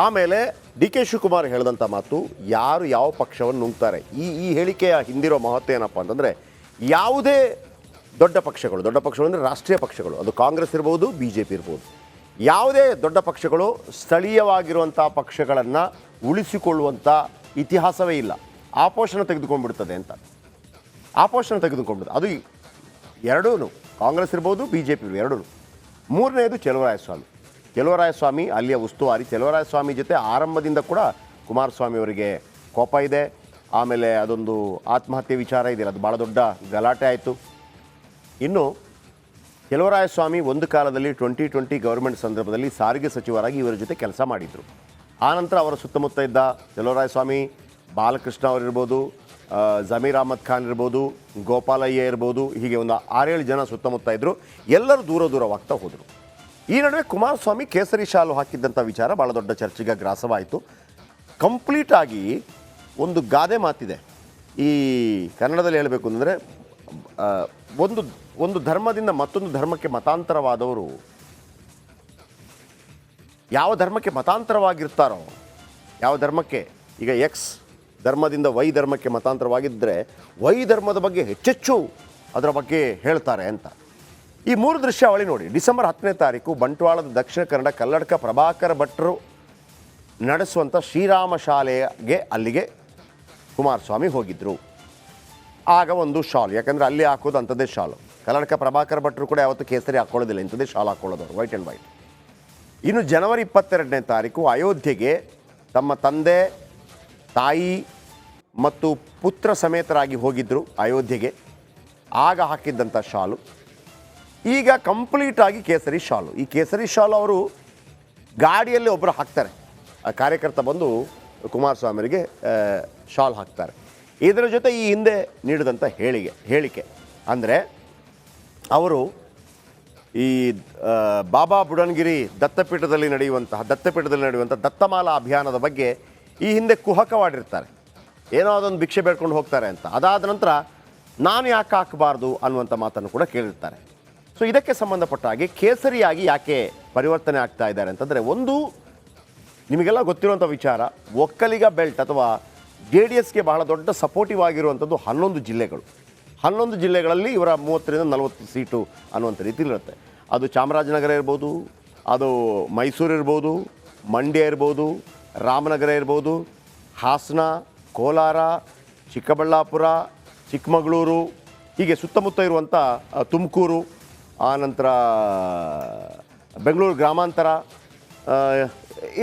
ಆಮೇಲೆ D K Shivakumar ಹೇಳಿದಂಥ ಮಾತು, ಯಾರು ಯಾವ ಪಕ್ಷವನ್ನು ನುಂಗ್ತಾರೆ, ಈ ಹೇಳಿಕೆಯ ಹಿಂದಿರೋ ಮಹತ್ವ ಏನಪ್ಪ ಅಂತಂದರೆ, ಯಾವುದೇ ದೊಡ್ಡ ಪಕ್ಷಗಳು ಅಂದರೆ ರಾಷ್ಟ್ರೀಯ ಪಕ್ಷಗಳು, ಅದು ಕಾಂಗ್ರೆಸ್ ಇರ್ಬೋದು, ಬಿ ಜೆ ಪಿ ಇರ್ಬೋದು, ಯಾವುದೇ ದೊಡ್ಡ ಪಕ್ಷಗಳು ಸ್ಥಳೀಯವಾಗಿರುವಂಥ ಪಕ್ಷಗಳನ್ನು ಉಳಿಸಿಕೊಳ್ಳುವಂಥ ಇತಿಹಾಸವೇ ಇಲ್ಲ. ಆಪೋಷಣ ತೆಗೆದುಕೊಂಡ್ಬಿಡ್ತದೆ ಅಂತ, ಆಪೋಷಣ ತೆಗೆದುಕೊಂಡ್ಬಿಡ್ತದೆ. ಅದು ಎರಡೂ, ಕಾಂಗ್ರೆಸ್ ಇರ್ಬೋದು, ಬಿ ಜೆ ಪಿ ಎರಡೂ. ಮೂರನೇದು ಚೆಲುವರಾಯಸ್ವಾಮಿ ಅಲ್ಲಿಯ ಉಸ್ತುವಾರಿ. ಚೆಲುವರಾಯಸ್ವಾಮಿ ಜೊತೆ ಆರಂಭದಿಂದ ಕೂಡ ಕುಮಾರಸ್ವಾಮಿ ಅವರಿಗೆ ಕೋಪ ಇದೆ. ಆಮೇಲೆ ಅದೊಂದು ಆತ್ಮಹತ್ಯೆ ವಿಚಾರ ಇದೆಯಲ್ಲ, ಅದು ಭಾಳ ದೊಡ್ಡ ಗಲಾಟೆ ಆಯಿತು. ಇನ್ನು ಚೆಲುವರಾಯಸ್ವಾಮಿ ಒಂದು ಕಾಲದಲ್ಲಿ 2020 ಗೌರ್ಮೆಂಟ್ ಸಂದರ್ಭದಲ್ಲಿ ಸಾರಿಗೆ ಸಚಿವರಾಗಿ ಇವರ ಜೊತೆ ಕೆಲಸ ಮಾಡಿದರು. ಆನಂತರ ಅವರ ಸುತ್ತಮುತ್ತ ಇದ್ದ ಚೆಲುವರಾಯಸ್ವಾಮಿ, ಬಾಲಕೃಷ್ಣ ಅವರಿರ್ಬೋದು, ಜಮೀರ್ ಅಹಮದ್ ಖಾನ್ ಇರ್ಬೋದು, ಗೋಪಾಲಯ್ಯ ಇರ್ಬೋದು, ಹೀಗೆ ಒಂದು 6-7 ಜನ ಸುತ್ತಮುತ್ತ ಇದ್ದರು. ಎಲ್ಲರೂ ದೂರವಾಗ್ತಾ ಹೋದರು. ಈ ನಡುವೆ ಕುಮಾರಸ್ವಾಮಿ ಕೇಸರಿ ಶಾಲು ಹಾಕಿದ್ದಂಥ ವಿಚಾರ ಭಾಳ ದೊಡ್ಡ ಚರ್ಚೆಗೆ ಗ್ರಾಸವಾಯಿತು. ಕಂಪ್ಲೀಟಾಗಿ ಒಂದು ಗಾದೆ ಮಾತಿದೆ ಈ ಕನ್ನಡದಲ್ಲಿ ಹೇಳಬೇಕು ಅಂದರೆ, ಒಂದು ಧರ್ಮದಿಂದ ಮತ್ತೊಂದು ಧರ್ಮಕ್ಕೆ ಮತಾಂತರವಾದವರು ಯಾವ ಧರ್ಮಕ್ಕೆ ಮತಾಂತರವಾಗಿರ್ತಾರೋ, ಯಾವ ಧರ್ಮಕ್ಕೆ, ಈಗ ಎಕ್ಸ್ ಧರ್ಮದಿಂದ ವೈ ಧರ್ಮಕ್ಕೆ ಮತಾಂತರವಾಗಿದ್ದರೆ ವೈ ಧರ್ಮದ ಬಗ್ಗೆ ಹೆಚ್ಚೆಚ್ಚು ಅದರ ಬಗ್ಗೆ ಹೇಳ್ತಾರೆ ಅಂತ. ಈ 3 ದೃಶ್ಯಾವಳಿ ನೋಡಿ. ಡಿಸೆಂಬರ್ 10ನೇ ತಾರೀಕು ಬಂಟ್ವಾಳದ ದಕ್ಷಿಣ ಕನ್ನಡ ಕಲ್ಲಡ್ಕ ಪ್ರಭಾಕರ ಭಟ್ರು ನಡೆಸುವಂಥ ಶ್ರೀರಾಮ ಶಾಲೆಗೆ ಅಲ್ಲಿಗೆ ಕುಮಾರಸ್ವಾಮಿ ಹೋಗಿದ್ದರು. ಆಗ ಒಂದು ಶಾಲ್, ಯಾಕಂದರೆ ಅಲ್ಲಿ ಹಾಕೋದು ಅಂಥದ್ದೇ ಶಾಲು. ಕಲ್ಲಡ್ಕ ಪ್ರಭಾಕರ ಭಟ್ರು ಕೂಡ ಯಾವತ್ತೂ ಕೇಸರಿ ಹಾಕ್ಕೊಳ್ಳೋದಿಲ್ಲ, ಇಂಥದ್ದೇ ಶಾಲ್ ಹಾಕ್ಕೊಳ್ಳೋದು ಅವರು, ವೈಟ್ ಆ್ಯಂಡ್ ವೈಟ್. ಇನ್ನು ಜನವರಿ 22ನೇ ತಾರೀಕು ಅಯೋಧ್ಯೆಗೆ ತಮ್ಮ ತಂದೆ, ತಾಯಿ ಮತ್ತು ಪುತ್ರ ಸಮೇತರಾಗಿ ಹೋಗಿದ್ದರು ಅಯೋಧ್ಯೆಗೆ. ಆಗ ಹಾಕಿದ್ದಂಥ ಶಾಲು ಈಗ ಕಂಪ್ಲೀಟಾಗಿ ಕೇಸರಿ ಶಾಲು. ಈ ಕೇಸರಿ ಶಾಲು ಅವರು ಗಾಡಿಯಲ್ಲಿ ಒಬ್ಬರು ಹಾಕ್ತಾರೆ, ಆ ಕಾರ್ಯಕರ್ತ ಬಂದು ಕುಮಾರಸ್ವಾಮಿಯವರಿಗೆ ಶಾಲ್ ಹಾಕ್ತಾರೆ. ಇದರ ಜೊತೆ ಈ ಹಿಂದೆ ನೀಡಿದಂಥ ಹೇಳಿಕೆ ಅಂದರೆ, ಅವರು ಈ ಬಾಬಾ ಬುಡನ್ಗಿರಿ ದತ್ತಪೀಠದಲ್ಲಿ ನಡೆಯುವಂಥ ದತ್ತಮಾಲಾ ಅಭಿಯಾನದ ಬಗ್ಗೆ ಈ ಹಿಂದೆ ಕುಹಕವಾಡಿರ್ತಾರೆ, ಏನೋ ಅದೊಂದು ಭಿಕ್ಷೆ ಬೇಡ್ಕೊಂಡು ಹೋಗ್ತಾರೆ ಅಂತ. ಅದಾದ ನಂತರ ನಾನು ಯಾಕೆ ಹಾಕಬಾರ್ದು ಅನ್ನುವಂಥ ಮಾತನ್ನು ಕೂಡ ಕೇಳಿರ್ತಾರೆ. ಸೊ ಇದಕ್ಕೆ ಸಂಬಂಧಪಟ್ಟ ಹಾಗೆ ಕೇಸರಿಯಾಗಿ ಯಾಕೆ ಪರಿವರ್ತನೆ ಆಗ್ತಾ ಇದ್ದಾರೆ ಅಂತಂದರೆ, ಒಂದು ನಿಮಗೆಲ್ಲ ಗೊತ್ತಿರುವಂಥ ವಿಚಾರ, ಒಕ್ಕಲಿಗ ಬೆಲ್ಟ್ ಅಥವಾ JDSಗೆ ಬಹಳ ದೊಡ್ಡ ಸಪೋರ್ಟಿವ್ ಆಗಿರುವಂಥದ್ದು 11 ಜಿಲ್ಲೆಗಳು. 11 ಜಿಲ್ಲೆಗಳಲ್ಲಿ ಇವರ 30ರಿಂದ 40 ಸೀಟು ಅನ್ನುವಂಥ ರೀತಿಲಿರುತ್ತೆ. ಅದು ಚಾಮರಾಜನಗರ ಇರ್ಬೋದು, ಅದು ಮೈಸೂರು ಇರ್ಬೋದು, ಮಂಡ್ಯ ಇರ್ಬೋದು, ರಾಮನಗರ ಇರ್ಬೋದು, ಹಾಸನ, ಕೋಲಾರ, ಚಿಕ್ಕಬಳ್ಳಾಪುರ, ಚಿಕ್ಕಮಗಳೂರು, ಹೀಗೆ ಸುತ್ತಮುತ್ತ ಇರುವಂಥ ತುಮಕೂರು, ಆನಂತರ ಬೆಂಗಳೂರು ಗ್ರಾಮಾಂತರ,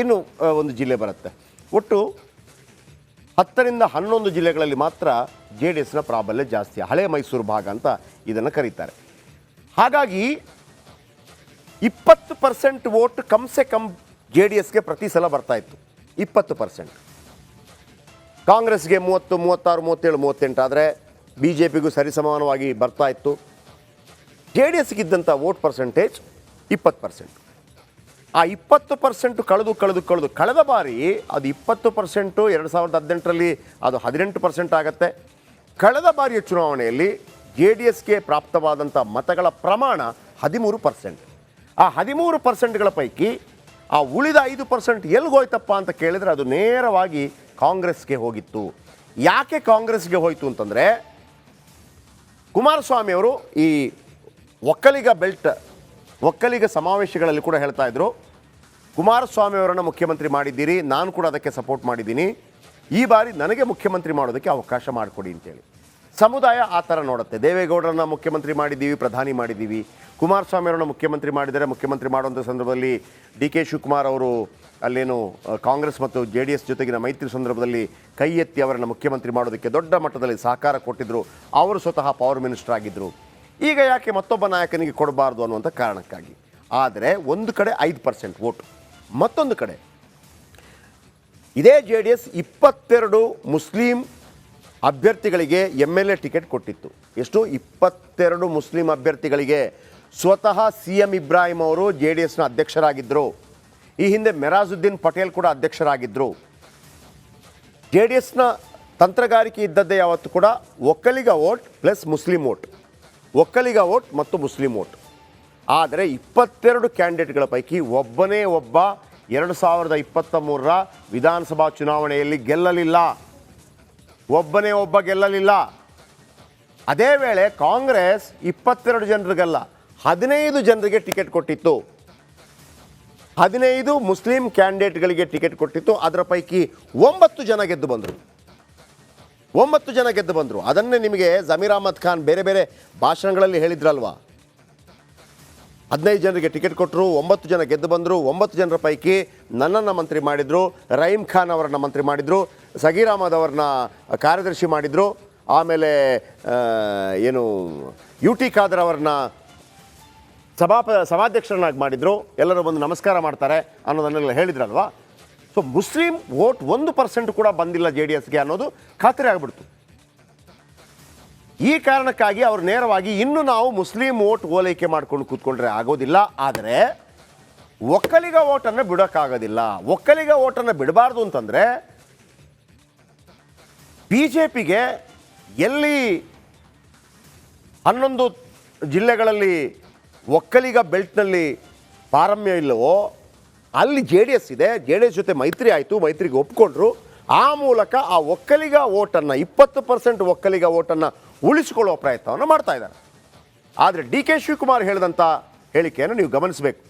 ಇನ್ನು ಒಂದು ಜಿಲ್ಲೆ ಬರುತ್ತೆ. ಒಟ್ಟು 10ರಿಂದ 11 ಜಿಲ್ಲೆಗಳಲ್ಲಿ ಮಾತ್ರ JDSನ ಪ್ರಾಬಲ್ಯ ಜಾಸ್ತಿ. ಹಳೆ ಮೈಸೂರು ಭಾಗ ಅಂತ ಇದನ್ನು ಕರೀತಾರೆ. ಹಾಗಾಗಿ 20% ವೋಟ್ ಕಮ್ಸೆ ಕಮ್ JDSಗೆ ಪ್ರತಿ ಸಲ ಬರ್ತಾಯಿತ್ತು. 20%. ಕಾಂಗ್ರೆಸ್ಗೆ 30, 36, 37, 38 ಆದರೆ BJPಗೂ ಸರಿಸಮಾನವಾಗಿ ಬರ್ತಾಯಿತ್ತು. JDSಗಿದ್ದಂಥ ವೋಟ್ ಪರ್ಸೆಂಟೇಜ್ 20%. ಆ 20% ಕಳೆದ ಬಾರಿ ಅದು 20%, 2018ರಲ್ಲಿ ಅದು 18% ಆಗುತ್ತೆ. ಕಳೆದ ಬಾರಿಯ ಚುನಾವಣೆಯಲ್ಲಿ JDSಗೆ ಪ್ರಾಪ್ತವಾದಂಥ ಮತಗಳ ಪ್ರಮಾಣ 13%. ಆ 13%ಗಳ ಪೈಕಿ ಆ ಉಳಿದ 5% ಎಲ್ಲಿಗೋಯ್ತಪ್ಪ ಅಂತ ಕೇಳಿದರೆ ಅದು ನೇರವಾಗಿ ಕಾಂಗ್ರೆಸ್ಗೆ ಹೋಗಿತ್ತು. ಯಾಕೆ ಕಾಂಗ್ರೆಸ್ಗೆ ಹೋಯಿತು ಅಂತಂದರೆ, ಕುಮಾರಸ್ವಾಮಿಯವರು ಈ ಒಕ್ಕಲಿಗ ಸಮಾವೇಶಗಳಲ್ಲಿ ಕೂಡ ಹೇಳ್ತಾ ಇದ್ರು, ಕುಮಾರಸ್ವಾಮಿಯವರನ್ನು ಮುಖ್ಯಮಂತ್ರಿ ಮಾಡಿದ್ದೀರಿ, ನಾನು ಕೂಡ ಅದಕ್ಕೆ ಸಪೋರ್ಟ್ ಮಾಡಿದ್ದೀನಿ, ಈ ಬಾರಿ ನನಗೆ ಮುಖ್ಯಮಂತ್ರಿ ಮಾಡೋದಕ್ಕೆ ಅವಕಾಶ ಮಾಡಿಕೊಡಿ ಅಂತೇಳಿ. ಸಮುದಾಯ ಆ ಥರ ನೋಡುತ್ತೆ. ದೇವೇಗೌಡರನ್ನ ಮುಖ್ಯಮಂತ್ರಿ ಮಾಡಿದ್ದೀವಿ, ಪ್ರಧಾನಿ ಮಾಡಿದ್ದೀವಿ, ಕುಮಾರಸ್ವಾಮಿಯವರನ್ನು ಮುಖ್ಯಮಂತ್ರಿ ಮಾಡಿದರೆ ಮುಖ್ಯಮಂತ್ರಿ ಮಾಡುವಂಥ ಸಂದರ್ಭದಲ್ಲಿ DK ಶಿವಕುಮಾರ್ ಅವರು ಅಲ್ಲೇನು ಕಾಂಗ್ರೆಸ್ ಮತ್ತು JDS ಜೊತೆಗಿನ ಮೈತ್ರಿ ಸಂದರ್ಭದಲ್ಲಿ ಕೈ ಎತ್ತಿ ಅವರನ್ನು ಮುಖ್ಯಮಂತ್ರಿ ಮಾಡೋದಕ್ಕೆ ದೊಡ್ಡ ಮಟ್ಟದಲ್ಲಿ ಸಹಕಾರ ಕೊಟ್ಟಿದ್ದರು. ಅವರು ಸ್ವತಃ ಪವರ್ ಮಿನಿಸ್ಟರ್ ಆಗಿದ್ದರು. ಈಗ ಯಾಕೆ ಮತ್ತೊಬ್ಬ ನಾಯಕನಿಗೆ ಕೊಡಬಾರ್ದು ಅನ್ನುವಂಥ ಕಾರಣಕ್ಕಾಗಿ. ಆದರೆ ಒಂದು ಕಡೆ 5% ವೋಟ್, ಮತ್ತೊಂದು ಕಡೆ ಇದೇ JDS 22 ಮುಸ್ಲಿಂ ಅಭ್ಯರ್ಥಿಗಳಿಗೆ MLA ಟಿಕೆಟ್ ಕೊಟ್ಟಿತ್ತು. ಎಷ್ಟು? 22 ಮುಸ್ಲಿಂ ಅಭ್ಯರ್ಥಿಗಳಿಗೆ. ಸ್ವತಃ CM ಇಬ್ರಾಹಿಂ ಅವರು JDSನ ಅಧ್ಯಕ್ಷರಾಗಿದ್ದರು. ಈ ಹಿಂದೆ ಮೆರಾಜುದ್ದೀನ್ ಪಟೇಲ್ ಕೂಡ ಅಧ್ಯಕ್ಷರಾಗಿದ್ದರು. JDSನ ತಂತ್ರಗಾರಿಕೆ ಇದ್ದದ್ದೇ ಯಾವತ್ತು ಕೂಡ Vokkaliga vote plus Muslim vote, Vokkaliga vote ಮತ್ತು ಮುಸ್ಲಿಂ ವೋಟ್. ಆದರೆ 22 ಕ್ಯಾಂಡಿಡೇಟ್ಗಳ ಪೈಕಿ ಒಬ್ಬ 2023ರ ವಿಧಾನಸಭಾ ಚುನಾವಣೆಯಲ್ಲಿ ಗೆಲ್ಲಲಿಲ್ಲ. ಒಬ್ಬನೇ ಒಬ್ಬ ಗೆಲ್ಲಲಿಲ್ಲ. ಅದೇ ವೇಳೆ ಕಾಂಗ್ರೆಸ್ 22 ಜನರಿಗಲ್ಲ 15 ಜನರಿಗೆ ಟಿಕೆಟ್ ಕೊಟ್ಟಿತ್ತು. 15 ಮುಸ್ಲಿಂ ಕ್ಯಾಂಡಿಡೇಟ್ಗಳಿಗೆ ಟಿಕೆಟ್ ಕೊಟ್ಟಿತ್ತು. ಅದರ ಪೈಕಿ 9 ಜನ ಗೆದ್ದು ಬಂದರು. 9 ಜನ ಗೆದ್ದು ಬಂದರು. ಅದನ್ನೇ ನಿಮಗೆ ಜಮೀರ್ ಅಹ್ಮದ್ ಖಾನ್ ಬೇರೆ ಬೇರೆ ಭಾಷಣಗಳಲ್ಲಿ ಹೇಳಿದ್ರಲ್ವಾ. 15 ಜನರಿಗೆ ಟಿಕೆಟ್ ಕೊಟ್ಟರು, 9 ಜನ ಗೆದ್ದು ಬಂದರು. 9 ಜನರ ಪೈಕಿ ನನ್ನನ್ನು ಮಂತ್ರಿ ಮಾಡಿದರು, ರಹೀಮ್ ಖಾನ್ ಅವರನ್ನು ಮಂತ್ರಿ ಮಾಡಿದರು, ಸಗೀರ್ ಅಹಮದ್ ಅವರನ್ನ ಕಾರ್ಯದರ್ಶಿ ಮಾಡಿದರು, ಆಮೇಲೆ ಏನು UT ಖಾದರ್ ಅವರನ್ನ ಸಭಾಧ್ಯಕ್ಷರನ್ನಾಗಿ ಮಾಡಿದರು. ಎಲ್ಲರೂ ಬಂದು ನಮಸ್ಕಾರ ಮಾಡ್ತಾರೆ ಅನ್ನೋದನ್ನೆಲ್ಲ ಹೇಳಿದ್ರಲ್ವಾ. ಸೊ ಮುಸ್ಲಿಂ ವೋಟ್ 1% ಕೂಡ ಬಂದಿಲ್ಲ JDSಗೆ ಅನ್ನೋದು ಖಾತ್ರಿ ಆಗಿಬಿಡ್ತು. ಈ ಕಾರಣಕ್ಕಾಗಿ ಅವರು ನೇರವಾಗಿ ಇನ್ನು ನಾವು ಮುಸ್ಲಿಂ ವೋಟ್ ಓಲೈಕೆ ಮಾಡ್ಕೊಂಡು ಕೂತ್ಕೊಂಡ್ರೆ ಆಗೋದಿಲ್ಲ, ಆದರೆ ಒಕ್ಕಲಿಗ ವೋಟನ್ನು ಬಿಡೋಕ್ಕಾಗೋದಿಲ್ಲ. ಒಕ್ಕಲಿಗ ವೋಟನ್ನು ಬಿಡಬಾರ್ದು ಅಂತಂದರೆ BJPಗೆ ಎಲ್ಲಿ 11 ಜಿಲ್ಲೆಗಳಲ್ಲಿ ಒಕ್ಕಲಿಗ ಬೆಲ್ಟ್ನಲ್ಲಿ ಪಾರಮ್ಯ ಇಲ್ಲವೋ ಅಲ್ಲಿ JDS ಇದೆ. JDS ಜೊತೆ ಮೈತ್ರಿ ಆಯಿತು, ಮೈತ್ರಿಗೆ ಒಪ್ಕೊಂಡ್ರು. ಆ ಮೂಲಕ ಆ ಒಕ್ಕಲಿಗ ವೋಟನ್ನು 20% ಒಕ್ಕಲಿಗ ವೋಟನ್ನು ಉಳಿಸಿಕೊಳ್ಳುವ ಪ್ರಯತ್ನವನ್ನು ಮಾಡ್ತಾ ಇದ್ದಾರೆ. ಆದರೆ DK ಶಿವಕುಮಾರ್ ಹೇಳಿದಂಥ ಹೇಳಿಕೆಯನ್ನು ನೀವು ಗಮನಿಸಬೇಕು.